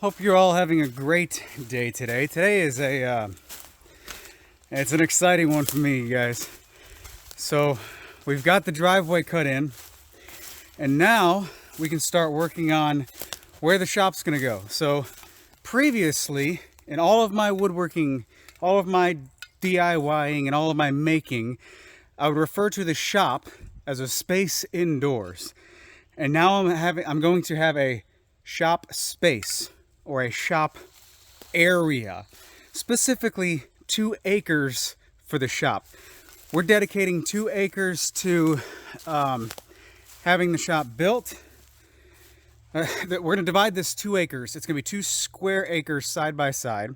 Hope you're all having a great day today. Today is it's an exciting one for me, you guys. So we've got the driveway cut in, and now we can start working on where the shop's gonna go. So previously, in all of my woodworking, all of my DIYing, and all of my making, I would refer to the shop as a space indoors. And now I'm going to have a shop space, or a shop area, specifically 2 acres for the shop. We're dedicating 2 acres to having the shop built. We're going to divide this 2 acres. It's going to be 2 square acres side by side,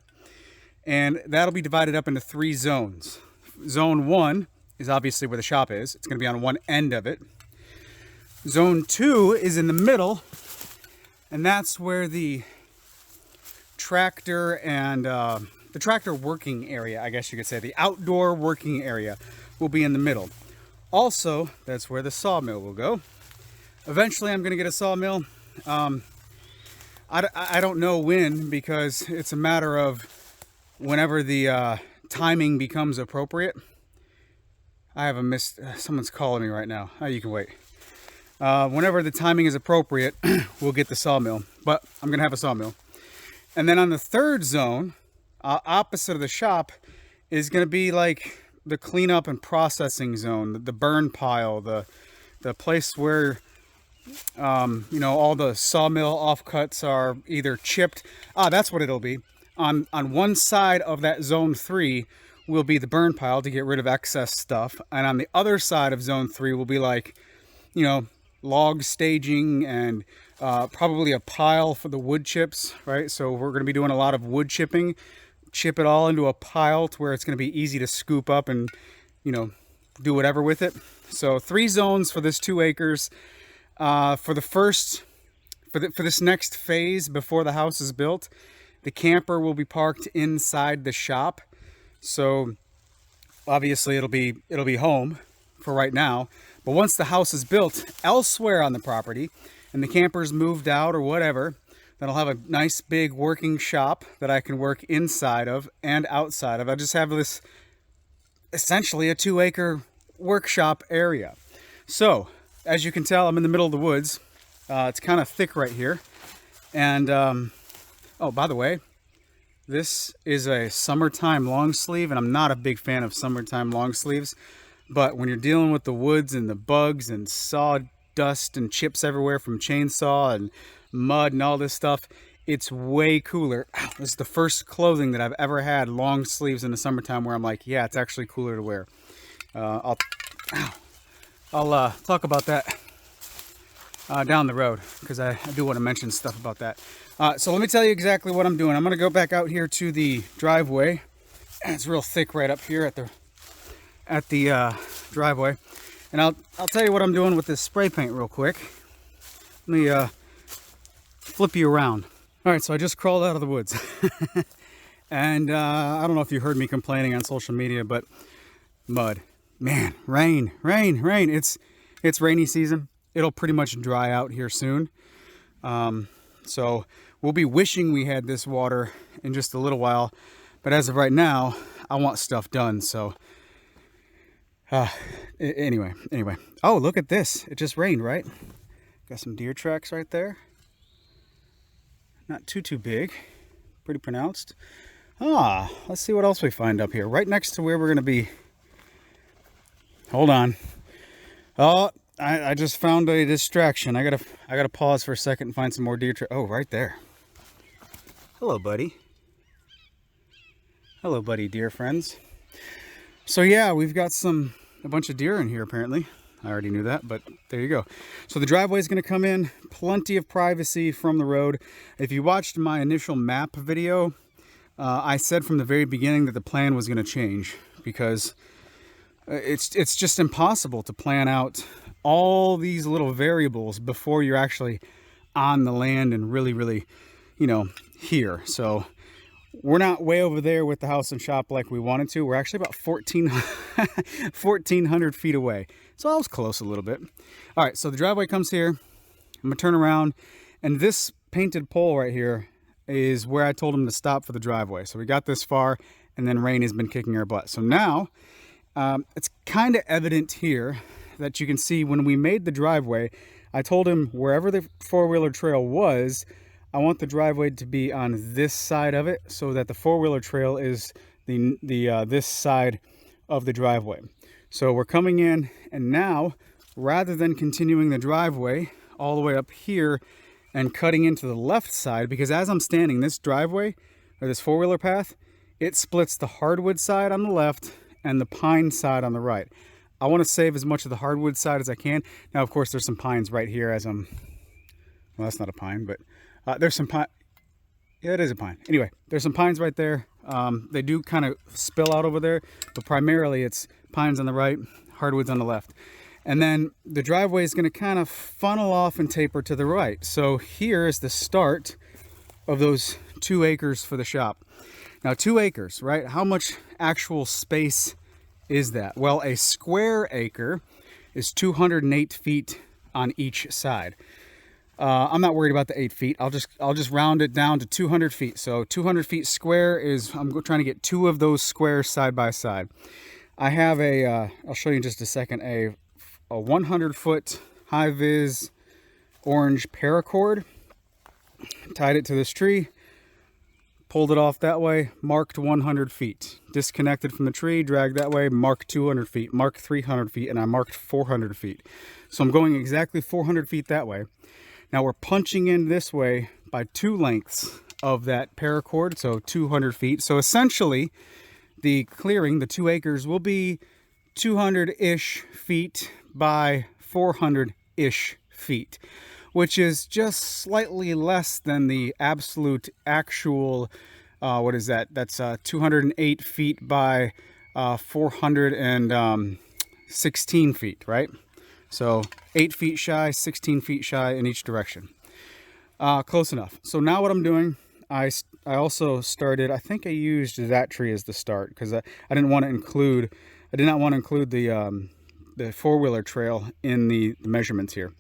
and that'll be divided up into 3 zones. Zone 1 is obviously where the shop is. It's going to be on one end of it. Zone 2 is in the middle, and that's where the tractor and the tractor working area, I guess you could say, the outdoor working area will be in the middle. Also, that's where the sawmill will go. Eventually I'm going to get a sawmill. I don't know when, because it's a matter of whenever the timing becomes appropriate. I have someone's calling me right now. Oh, you can wait. Whenever the timing is appropriate, we'll get the sawmill, but I'm going to have a sawmill. And then on the 3rd zone, opposite of the shop, is going to be like the cleanup and processing zone, the burn pile, the place where, all the sawmill offcuts are either chipped. That's what it'll be. On one side of that zone 3 will be the burn pile to get rid of excess stuff. And on the other side of zone 3 will be like, log staging and probably a pile for the wood chips, right? So we're going to be doing a lot of wood chipping, chip it all into a pile to where it's going to be easy to scoop up and, do whatever with it. So 3 zones for this 2 acres. For this next phase before the house is built, the camper will be parked inside the shop. So obviously it'll be home for right now. But once the house is built elsewhere on the property and the camper's moved out or whatever, then I'll have a nice big working shop that I can work inside of and outside of. I just have this essentially a 2-acre workshop area. So as you can tell, I'm in the middle of the woods. It's kind of thick right here. And oh, by the way, this is a summertime long sleeve, and I'm not a big fan of summertime long sleeves. But when you're dealing with the woods and the bugs and sawdust and chips everywhere from chainsaw and mud and all this stuff, it's way cooler. This is the first clothing that I've ever had long sleeves in the summertime where I'm like, yeah, it's actually cooler to wear. I'll talk about that down the road, because I do want to mention stuff about that. So let me tell you exactly what I'm doing. I'm going to go back out here to the driveway. It's real thick right up here at the driveway, and I'll tell you what I'm doing with this spray paint real quick. Let me flip you around. All right, so I just crawled out of the woods and I don't know if you heard me complaining on social media, but mud, man, rain. It's rainy season. It'll pretty much dry out here soon, so we'll be wishing we had this water in just a little while, but as of right now I want stuff done. So anyway. Oh, look at this. It just rained, right? Got some deer tracks right there. Not too big. Pretty pronounced. Let's see what else we find up here. Right next to where we're going to be. Hold on. Oh, I just found a distraction. I gotta pause for a second and find some more deer tracks. Oh, right there. Hello, buddy. Hello, buddy, dear friends. So yeah, we've got a bunch of deer in here apparently. I already knew that, but there you go. So the driveway is going to come in, plenty of privacy from the road. If you watched my initial map video, I said from the very beginning that the plan was going to change, because it's just impossible to plan out all these little variables before you're actually on the land and really here. So we're not way over there with the house and shop like we wanted to. We're actually about 1,400 feet away. So I was close a little bit. All right, so the driveway comes here. I'm gonna turn around, and this painted pole right here, is where I told him to stop for the driveway. So we got this far, and then rain has been kicking our butt. So now it's kind of evident here that you can see when we made the driveway, I told him wherever the four-wheeler trail was, I want the driveway to be on this side of it so that the four-wheeler trail is this side of the driveway. So we're coming in, and now rather than continuing the driveway all the way up here and cutting into the left side, because as I'm standing, this driveway or this four-wheeler path, it splits the hardwood side on the left and the pine side on the right. I want to save as much of the hardwood side as I can. Now, of course, there's some pines right here as I'm, well, that's not a pine, but there's some pine. Yeah, it is a pine. Anyway, there's some pines right there. They do kind of spill out over there, but primarily it's pines on the right, hardwoods on the left. And then the driveway is going to kind of funnel off and taper to the right. So here is the start of those 2 acres for the shop. Now, 2 acres, right? How much actual space is that? Well, a square acre is 208 feet on each side. I'm not worried about the 8 feet. I'll just round it down to 200 feet. So 200 feet square is, I'm trying to get 2 of those squares side by side. I have I'll show you in just a second, a 100-foot high-vis orange paracord. Tied it to this tree, pulled it off that way, marked 100 feet. Disconnected from the tree, dragged that way, marked 200 feet, marked 300 feet, and I marked 400 feet. So I'm going exactly 400 feet that way. Now we're punching in this way by 2 lengths of that paracord, so 200 feet. So essentially, the clearing, the 2 acres, will be 200-ish feet by 400-ish feet, which is just slightly less than the absolute actual, what is that? That's 208 feet by 416 feet, right? So 8 feet shy, 16 feet shy in each direction. Close enough. So now what I'm doing, I also started, I think I used that tree as the start because I did not want to include the four-wheeler trail in the measurements here.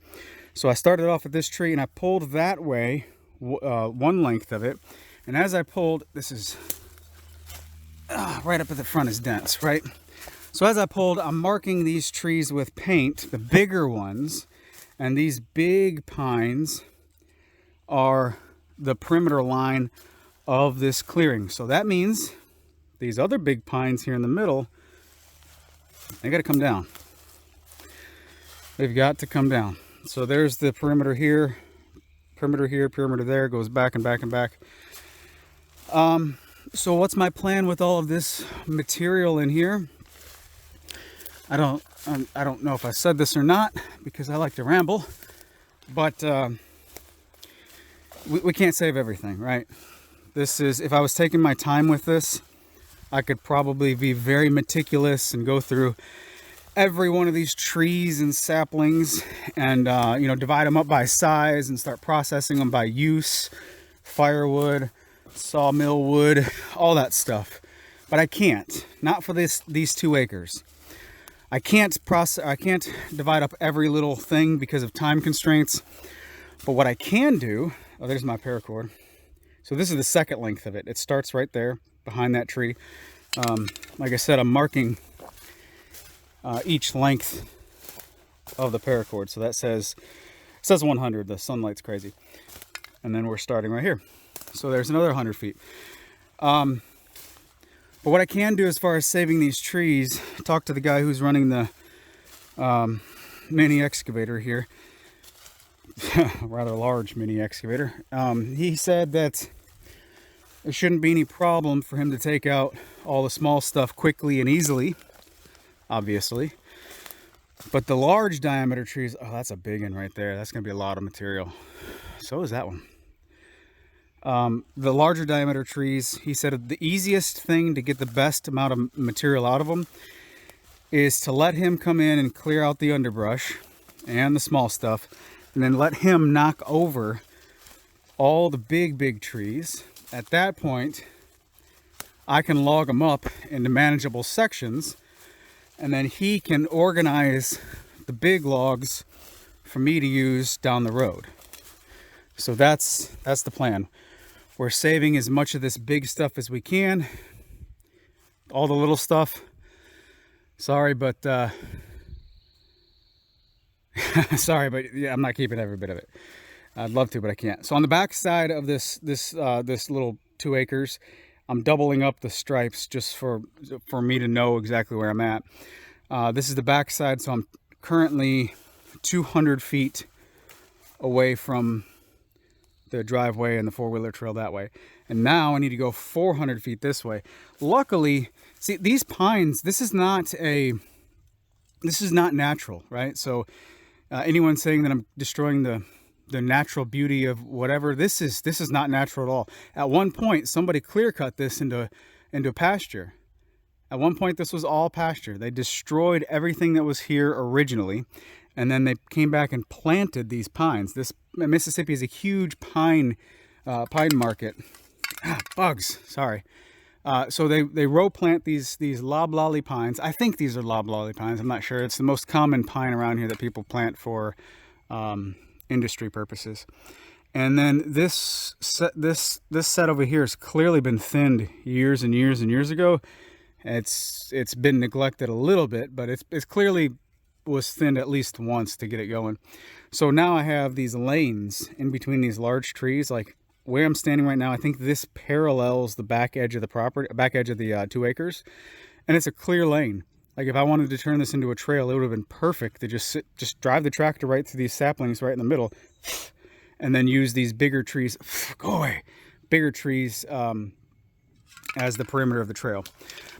So I started off at this tree and I pulled that way, 1 length of it. And as I pulled, this is right up at the front is dense, right? So as I pulled, I'm marking these trees with paint, the bigger ones, and these big pines are the perimeter line of this clearing. So that means these other big pines here in the middle, they got to come down. They've got to come down. So there's the perimeter here, perimeter there, goes back and back and back. So what's my plan with all of this material in here? I don't know if I said this or not because I like to ramble, but we can't save everything, right? This is, if I was taking my time with this, I could probably be very meticulous and go through every one of these trees and saplings and you know, divide them up by size and start processing them by use, firewood, sawmill wood, all that stuff. But I can't, not for these 2 acres. I can't divide up every little thing because of time constraints. But what I can do, oh, there's my paracord. So this is the second length of it. It starts right there behind that tree. Like I said, I'm marking each length of the paracord. So that says 100. The sunlight's crazy. And then we're starting right here. So there's another 100 feet. But what I can do as far as saving these trees, talk to the guy who's running the mini excavator here. Rather large mini excavator. He said that there shouldn't be any problem for him to take out all the small stuff quickly and easily, obviously. But the large diameter trees, oh, that's a big one right there. That's going to be a lot of material. So is that one. The larger diameter trees, he said the easiest thing to get the best amount of material out of them is to let him come in and clear out the underbrush and the small stuff, and then let him knock over all the big trees. At that point, I can log them up into manageable sections, and then he can organize the big logs for me to use down the road. So that's the plan. We're saving as much of this big stuff as we can. All the little stuff, sorry, but sorry, but yeah, I'm not keeping every bit of it. I'd love to, but I can't. So on the back side of this little 2 acres, I'm doubling up the stripes just for me to know exactly where I'm at. This is the back side, so I'm currently 200 feet away from the driveway and the 4-wheeler trail that way. And now I need to go 400 feet this way. Luckily, see, these pines, this is not natural, right? So anyone saying that I'm destroying the natural beauty of whatever, this is not natural at all. At one point, somebody clear cut this into pasture. At one point, this was all pasture. They destroyed everything that was here originally, and then they came back and planted these pines. Mississippi is a huge pine market. Bugs, sorry. So they row plant these loblolly pines. I think these are loblolly pines. I'm not sure. It's the most common pine around here that people plant for industry purposes. And then this set over here has clearly been thinned years and years and years ago. It's been neglected a little bit, but it's clearly was thinned at least once to get it going. So now I have these lanes in between these large trees. Like where I'm standing right now, I think this parallels the back edge of the property, back edge of the 2 acres, and it's a clear lane. Like if I wanted to turn this into a trail, it would have been perfect to just drive the tractor right through these saplings right in the middle, and then use these bigger trees, go away, bigger trees as the perimeter of the trail.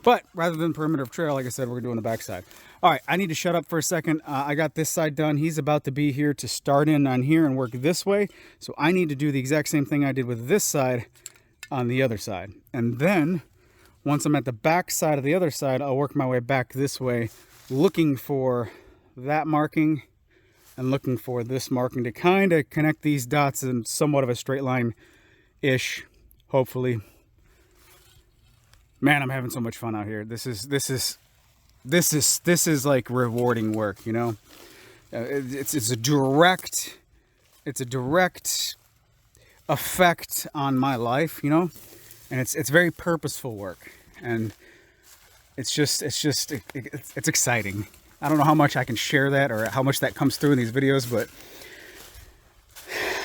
But rather than perimeter of trail, like I said, we're doing the backside. All right, I need to shut up for a second. I got this side done. He's about to be here to start in on here and work this way. So I need to do the exact same thing I did with this side on the other side. And then once I'm at the back side of the other side, I'll work my way back this way, looking for that marking and looking for this marking to kind of connect these dots in somewhat of a straight line-ish, hopefully. Man, I'm having so much fun out here. This is like rewarding work, you know. It's a direct effect on my life, you know, and it's very purposeful work, and it's exciting. I don't know how much I can share that or how much that comes through in these videos, but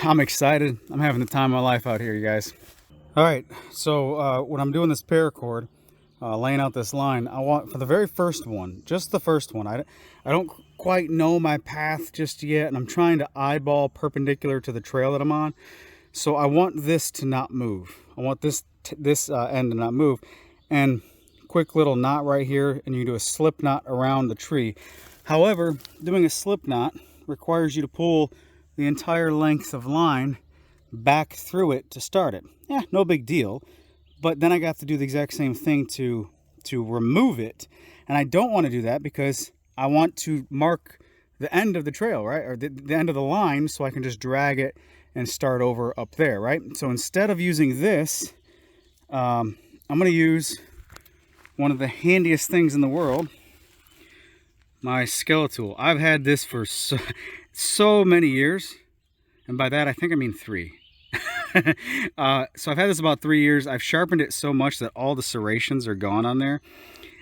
I'm excited. I'm having the time of my life out here, you guys. All right, so when I'm doing this paracord, laying out this line, I want for the very first one, just the first one. I don't quite know my path just yet, and I'm trying to eyeball perpendicular to the trail that I'm on. So I want this to not move. I want this end to not move. And quick little knot right here, and you do a slip knot around the tree. However, doing a slip knot requires you to pull the entire length of line back through it to start it. Yeah, no big deal. But then I got to do the exact same thing to remove it. And I don't want to do that because I want to mark the end of the trail, right? Or the end of the line, so I can just drag it and start over up there, right? So instead of using this, I'm going to use one of the handiest things in the world, my skeletal. I've had this for so many years. And by that, I think I mean 3. So I've had this about 3 years. I've sharpened it so much that all the serrations are gone on there.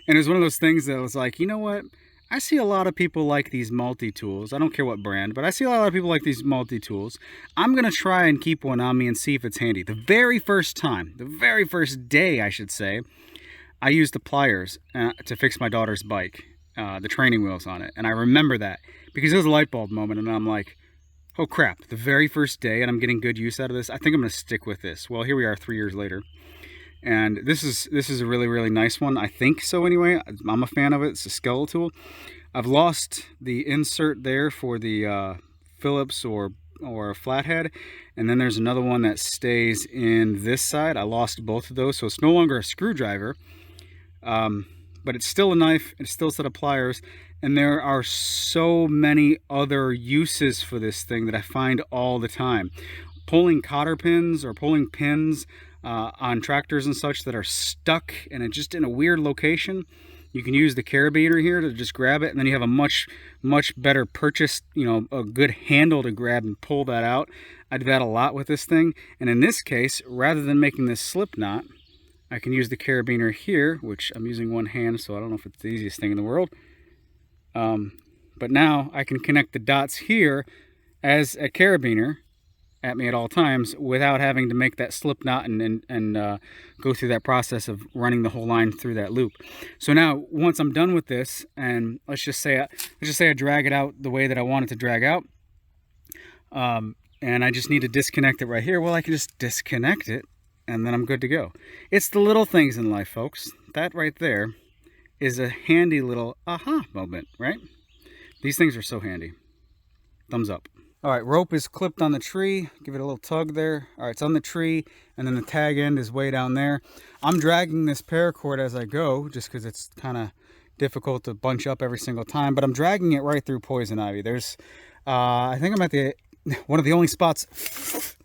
And it was one of those things that was like, you know what? I see a lot of people like these multi-tools. I don't care what brand, but I see a lot of people like these multi-tools. I'm going to try and keep one on me and see if it's handy. The very first time, the very first day, I should say, I used the pliers to fix my daughter's bike, the training wheels on it. And I remember that because it was a light bulb moment, and I'm like, oh crap, the very first day, and I'm getting good use out of this. I think I'm going to stick with this. Well, here we are 3 years later. And this is a really, really nice one. I think so anyway. I'm a fan of it. It's a skeletal. I've lost the insert there for the Phillips or flathead. And then there's another one that stays in this side. I lost both of those. So it's no longer a screwdriver. But it's still a knife. It's still a set of pliers. And there are so many other uses for this thing that I find all the time. Pulling cotter pins or pulling pins on tractors and such that are stuck and just in a weird location. You can use the carabiner here to just grab it, and then you have a much better purchase, you know, a good handle to grab and pull that out. I do that a lot with this thing. And in this case, rather than making this slip knot, I can use the carabiner here, which I'm using one hand, so I don't know if it's the easiest thing in the world. But now I can connect the dots here as a carabiner at me at all times without having to make that slip knot and go through that process of running the whole line through that loop. So now once I'm done with this, and let's just say I drag it out the way that I want it to drag out, and I just need to disconnect it right here. Well, I can just disconnect it and then I'm good to go. It's the little things in life, folks. That right there is a handy little aha moment, right? These things are so handy. Thumbs up. All right, rope is clipped on the tree. Give it a little tug there. All right, it's on the tree, and then the tag end is way down there. I'm dragging this paracord as I go, just because it's kind of difficult to bunch up every single time, but I'm dragging it right through poison ivy. There's, I think I'm at one of the only spots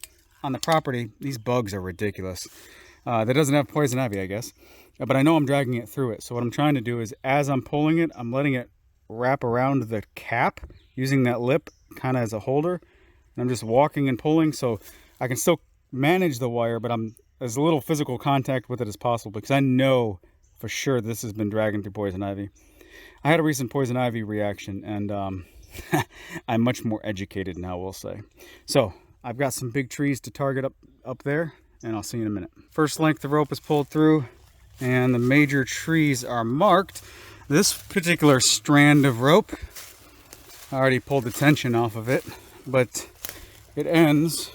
on the property. These bugs are ridiculous. That doesn't have poison ivy, I guess, but I know I'm dragging it through it. So what I'm trying to do is, as I'm pulling it, I'm letting it wrap around the cap using that lip kind of as a holder, and I'm just walking and pulling, so I can still manage the wire, but I'm as little physical contact with it as possible, because I know for sure this has been dragging through poison ivy. I had a recent poison ivy reaction, and I'm much more educated now, we'll say. So I've got some big trees to target up there, and I'll see you in a minute. First length of rope is pulled through, and the major trees are marked. This particular strand of rope, I already pulled the tension off of it, but it ends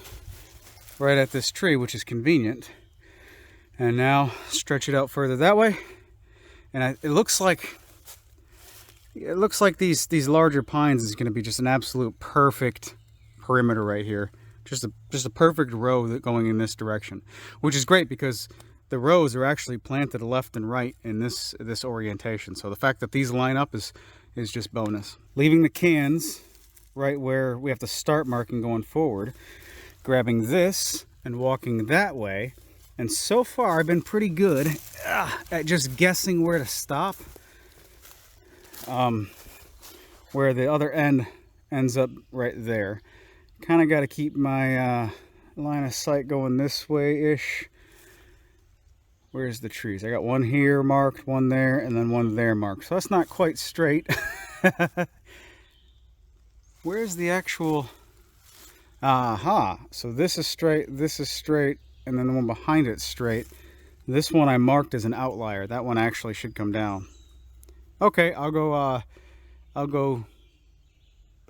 right at this tree, which is convenient. And now stretch it out further that way, and it looks like these larger pines is going to be just an absolute perfect perimeter right here. Just a perfect row going in this direction, which is great because the rows are actually planted left and right in this orientation. So the fact that these line up is just bonus. Leaving the cans right where we have to start marking going forward, grabbing this and walking that way. And so far I've been pretty good at just guessing where to stop. Where the other end ends up right there. Kind of got to keep my line of sight going this way-ish. Where's the trees? I got one here marked, one there, and then one there marked. So that's not quite straight. Where's the actual... Aha! So this is straight, and then the one behind it's straight. This one I marked as an outlier. That one actually should come down. Okay, I'll go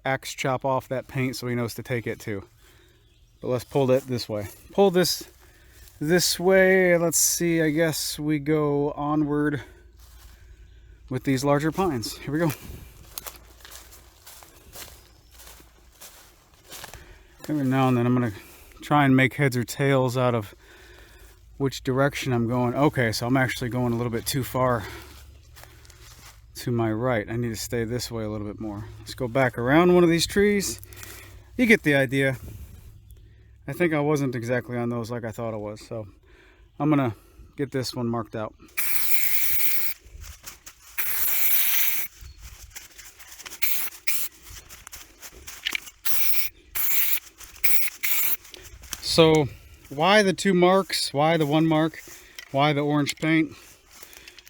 axe chop off that paint so he knows to take it too. But let's pull it this way. Pull this way. Let's see, I guess we go onward with these larger pines. Here we go. Every now and then I'm gonna try and make heads or tails out of which direction I'm going. Okay, so I'm actually going a little bit too far to my right. I need to stay this way a little bit more. Let's go back around one of these trees. You get the idea. I think I wasn't exactly on those like I thought I was, so I'm gonna get this one marked out. So why the two marks? Why the one mark? Why the orange paint?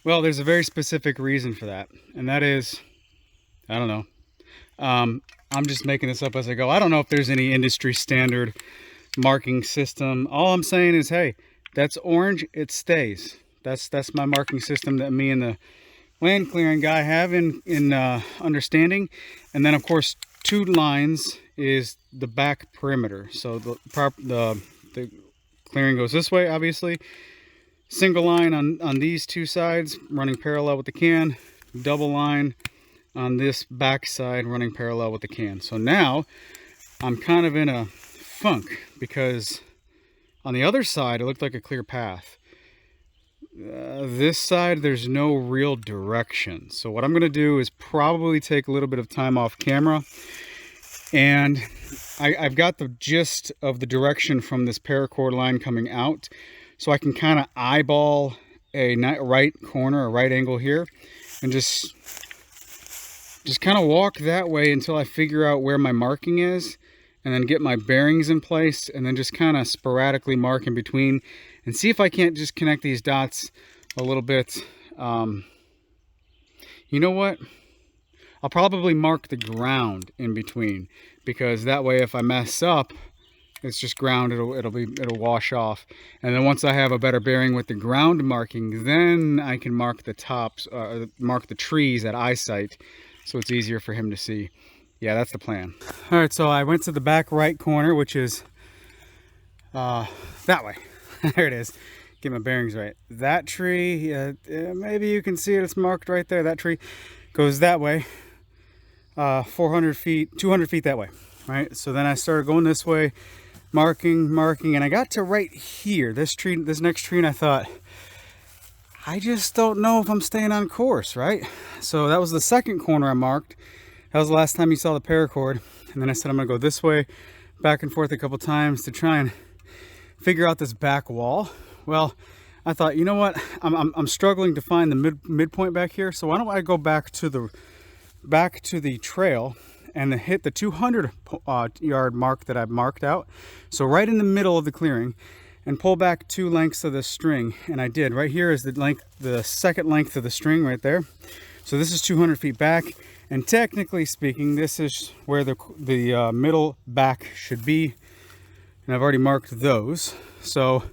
Well, there's a very specific reason for that, and that is, I don't know. I'm just making this up as I go. I don't know if there's any industry standard marking system. All I'm saying is, hey, that's orange, it stays. That's my marking system that me and the land clearing guy have in understanding. And then of course 2 lines is the back perimeter. So the clearing goes this way, obviously. Single line on these 2 sides running parallel with the can, double line on this back side running parallel with the can. So now I'm kind of in a funk because on the other side it looked like a clear path. This side there's no real direction. So what I'm going to do is probably take a little bit of time off camera, and I've got the gist of the direction from this paracord line coming out, so I can kind of eyeball a right corner, a right angle here, and just kind of walk that way until I figure out where my marking is, and then get my bearings in place, and then just kind of sporadically mark in between and see if I can't just connect these dots a little bit. You know what? I'll probably mark the ground in between, because that way if I mess up, it's just ground, it'll wash off. And then once I have a better bearing with the ground marking, then I can mark the tops, mark the trees at eyesight, so it's easier for him to see. Yeah, that's the plan. All right, so I went to the back right corner, which is that way. There it is. Get my bearings right. That tree, maybe you can see it, it's marked right there. That tree goes that way, 400 feet, 200 feet that way, right? So then I started going this way, marking, and I got to right here, this next tree, and I thought, I just don't know if I'm staying on course, right? So that was the second corner I marked. That was the last time you saw the paracord. And then I said I'm gonna go this way, back and forth a couple times to try and figure out this back wall. Well, I thought, you know what? I'm struggling to find the midpoint back here. So why don't I go back to the trail and hit the 200 yard mark that I've marked out. So right in the middle of the clearing, and pull back 2 lengths of the string. And I did. Right here is the second length of the string right there. So this is 200 feet back. And technically speaking, this is where the middle back should be. And I've already marked those. So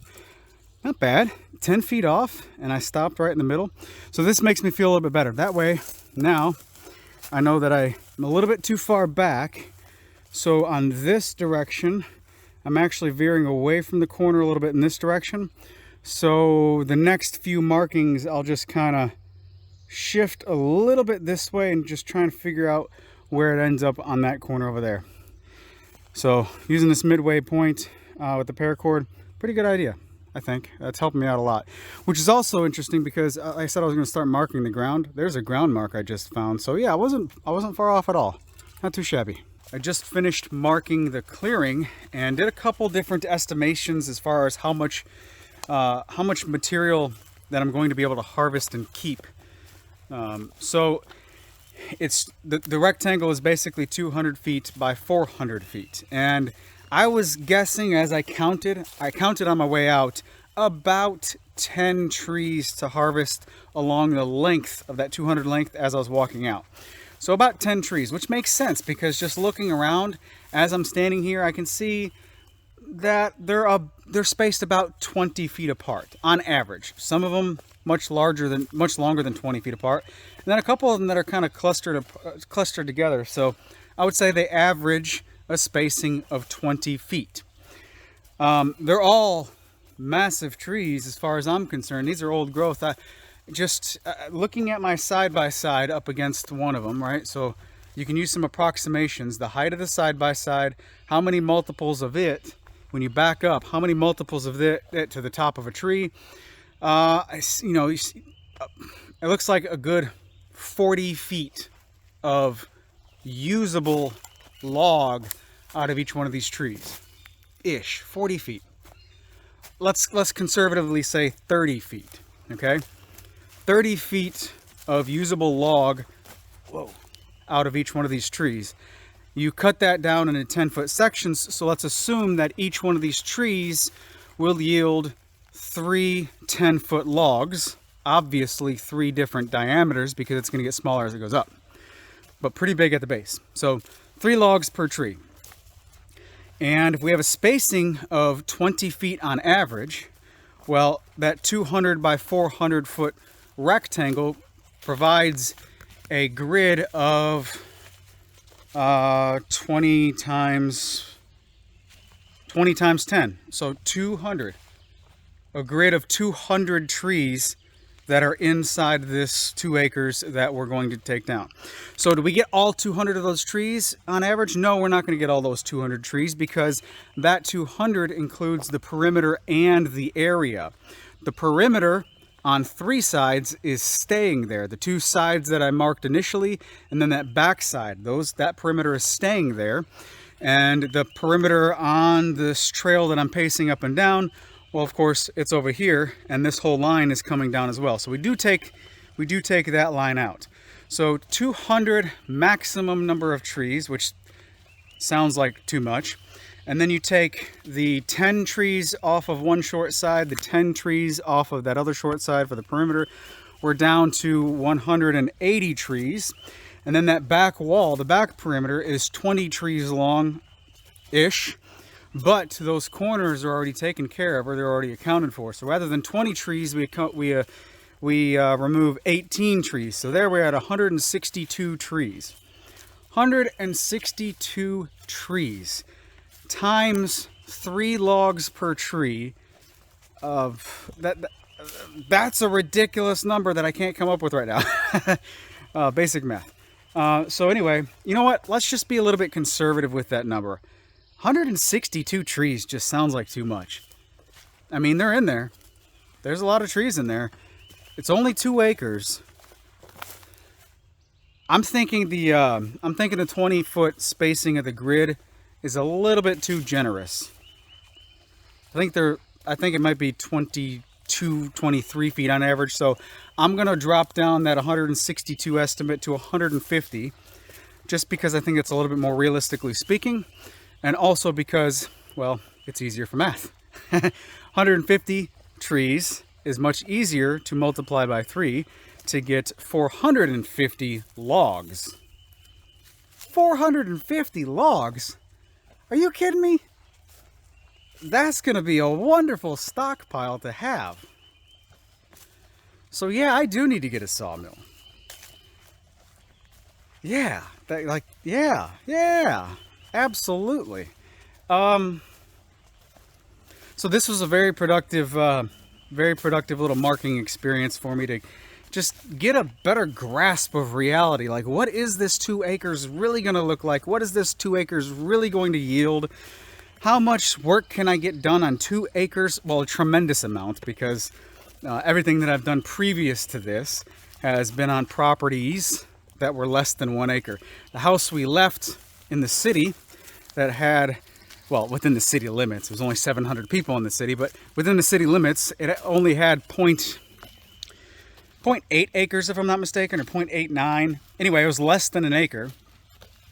not bad. 10 feet off, and I stopped right in the middle. So this makes me feel a little bit better. That way, now I know that I'm a little bit too far back. So on this direction, I'm actually veering away from the corner a little bit in this direction. So the next few markings, I'll just kind of shift a little bit this way and just try and figure out where it ends up on that corner over there. So using this midway point with the paracord, pretty good idea, I think. That's helping me out a lot. Which is also interesting because I said I was going to start marking the ground. There's a ground mark I just found. So yeah, I wasn't far off at all. Not too shabby. I just finished marking the clearing and did a couple different estimations as far as how much material that I'm going to be able to harvest and keep. So it's the rectangle is basically 200 feet by 400 feet, and I was guessing as I counted on my way out about 10 trees to harvest along the length of that 200 length as I was walking out. So about 10 trees, which makes sense because just looking around as I'm standing here, I can see that they're spaced about 20 feet apart on average. Some of them much longer than 20 feet apart, and then a couple of them that are kind of clustered together. So I would say they average a spacing of 20 feet. They're all massive trees as far as I'm concerned. These are old growth. Just looking at my side-by-side up against one of them, right? So you can use some approximations. The height of the side-by-side, how many multiples of it, when you back up, how many multiples of it to the top of a tree. It looks like a good 40 feet of usable log out of each one of these trees. Ish, 40 feet. Let's conservatively say 30 feet, okay? 30 feet of usable log out of each one of these trees. You cut that down into 10-foot sections, so let's assume that each one of these trees will yield 3 10-foot logs, obviously 3 different diameters because it's going to get smaller as it goes up, but pretty big at the base. So 3 logs per tree. And if we have a spacing of 20 feet on average, well, that 200 by 400 foot rectangle provides a grid of 20 times 10, so 200. A grid of 200 trees that are inside this 2 acres that we're going to take down. So do we get all 200 of those trees on average? No, we're not going to get all those 200 trees because that 200 includes the perimeter and the area. The perimeter on 3 sides is staying there. The 2 sides that I marked initially, and then that back side, that perimeter is staying there. And the perimeter on this trail that I'm pacing up and down, well, of course, it's over here, and this whole line is coming down as well. So we do take that line out. So 200 maximum number of trees, which sounds like too much. And then you take the 10 trees off of one short side, the 10 trees off of that other short side for the perimeter. We're down to 180 trees. And then that back wall, the back perimeter, is 20 trees long-ish. But those corners are already taken care of, or they're already accounted for. So rather than 20 trees, we remove 18 trees. So there we're at 162 trees. 162 trees times 3 logs per tree. That's a ridiculous number that I can't come up with right now. Basic math. So anyway, you know what? Let's just be a little bit conservative with that number. 162 trees just sounds like too much. I mean, they're in there. There's a lot of trees in there. It's only 2 acres. I'm thinking the 20-foot spacing of the grid is a little bit too generous. I think it might be 22, 23 feet on average. So I'm gonna drop down that 162 estimate to 150, just because I think it's a little bit more realistically speaking, and also because, well, it's easier for math. 150 trees is much easier to multiply by 3 to get 450 logs. 450 logs? Are you kidding me? That's going to be a wonderful stockpile to have. So yeah, I do need to get a sawmill. Yeah, yeah, absolutely. So this was a very productive little marking experience for me to just get a better grasp of reality. Like, what is this 2 acres really going to look like? What is this 2 acres really going to yield? How much work can I get done on 2 acres? Well, a tremendous amount, because everything that I've done previous to this has been on properties that were less than 1 acre. The house we left in the city that had, well, within the city limits, there was only 700 people in the city, but within the city limits, it only had 0.8 acres, if I'm not mistaken, or 0.89. Anyway, it was less than an acre.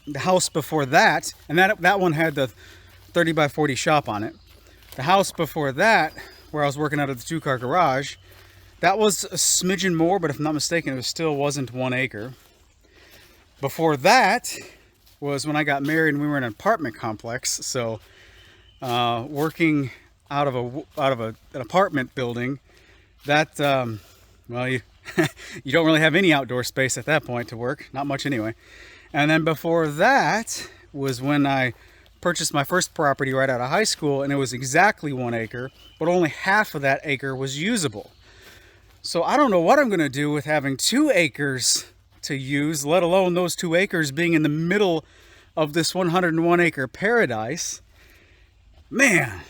The house before that, and that one had the 30 by 40 shop on it. The house before that, where I was working out of the 2-car garage, that was a smidgen more, but if I'm not mistaken, it still wasn't 1 acre. Before that was when I got married and we were in an apartment complex. So working out of an apartment building, that well, you you don't really have any outdoor space at that point to work, not much anyway. And then before that was when I purchased my first property right out of high school, and it was exactly 1 acre, but only half of that acre was usable. So I don't know what I'm going to do with having 2 acres to use, let alone those 2 acres being in the middle of this 101 acre paradise. Man,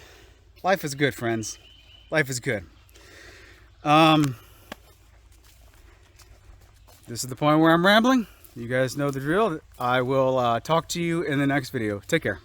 life is good, friends. Life is good. This is the point where I'm rambling. You guys know the drill. I will talk to you in the next video. Take care.